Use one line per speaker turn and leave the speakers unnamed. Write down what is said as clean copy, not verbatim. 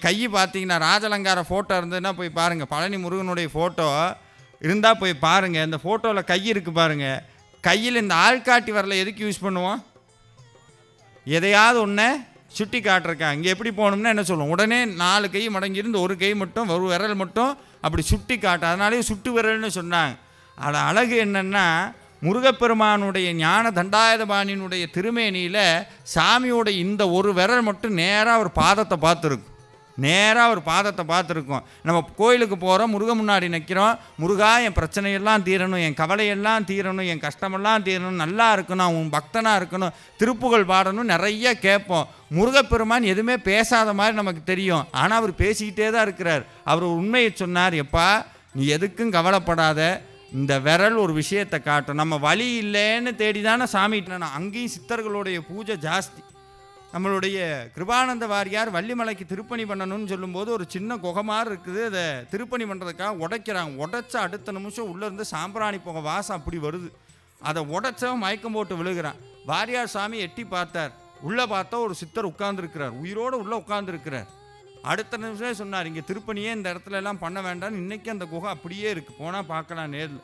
கை பார்த்தீங்கன்னா ராஜலங்கார ஃபோட்டோ இருந்ததுன்னா போய் பாருங்கள். பழனி முருகனுடைய ஃபோட்டோ இருந்தால் போய் பாருங்கள். இந்த ஃபோட்டோவில் கை இருக்குது பாருங்கள். கையில் இந்த ஆள்காட்டி வரல எதுக்கு யூஸ் பண்ணுவோம்? எதையாவது ஒன்று சுட்டி காட்டுறக்கா. இங்கே எப்படி போகணும்னா என்ன சொல்லுவோம்? உடனே 4 கை மடங்கியிருந்து ஒரு கை மட்டும், ஒரு விரல் மட்டும் அப்படி சுட்டி காட்டு. அதனாலே சுட்டு விரல்னு சொன்னாங்க. அது அழகு என்னென்னா, முருகப்பெருமானுடைய ஞான தண்டாயுதபாணியினுடைய திருமேனியில் சாமியோட இந்த ஒரு விரல் மட்டும் நேராக ஒரு பாதத்தை பார்த்துருக்கும். நம்ம கோயிலுக்கு போகிறோம், முருகன் முன்னாடி நிற்கிறோம். முருகா, என் பிரச்சனையெல்லாம் தீரணும், என் கவலையெல்லாம் தீரணும், என் கஷ்டமெல்லாம் தீரணும், நல்லா இருக்கணும், உன் பக்தனாக இருக்கணும், திருப்புகழ் பாடணும், நிறைய கேட்போம். முருகப்பெருமான் எதுவுமே பேசாத மாதிரி நமக்கு தெரியும். ஆனால் அவர் பேசிக்கிட்டே தான் இருக்கிறார். அவர் உண்மையை சொன்னார், எப்பா நீ எதுக்கும் கவலைப்படாத, இந்த விரல் ஒரு விஷயத்தை காட்டும். நம்ம வழி இல்லைன்னு தேடி தானே சாமிட்டு. அங்கேயும் சித்தர்களுடைய பூஜை ஜாஸ்தி. நம்மளுடைய கிருபானந்த வாரியார் வள்ளிமலைக்கு திருப்பணி பண்ணணும்னு சொல்லும்போது ஒரு சின்ன குகமாறு இருக்குது. அதை திருப்பணி பண்ணுறதுக்காக உடைக்கிறாங்க. உடைச்ச அடுத்த நிமிஷம் உள்ளேருந்து சாம்பிராணி புகை வாசம் அப்படி வருது. அதை உடைச்சவன் மயக்கம் போட்டு விழுகிறான். வாரியார் சாமி எட்டி பார்த்தார். உள்ளே பார்த்தா ஒரு சித்தர் உட்கார்ந்துருக்கிறார், உயிரோடு உள்ளே உட்கார்ந்துருக்கிறார். அடுத்த நிமிஷமே சொன்னார், இங்கே திருப்பணியே இந்த இடத்துல எல்லாம் பண்ண வேண்டாம், இன்றைக்கி அந்த குகை அப்படியே இருக்குது, போனால் பார்க்கலாம் நேரில்.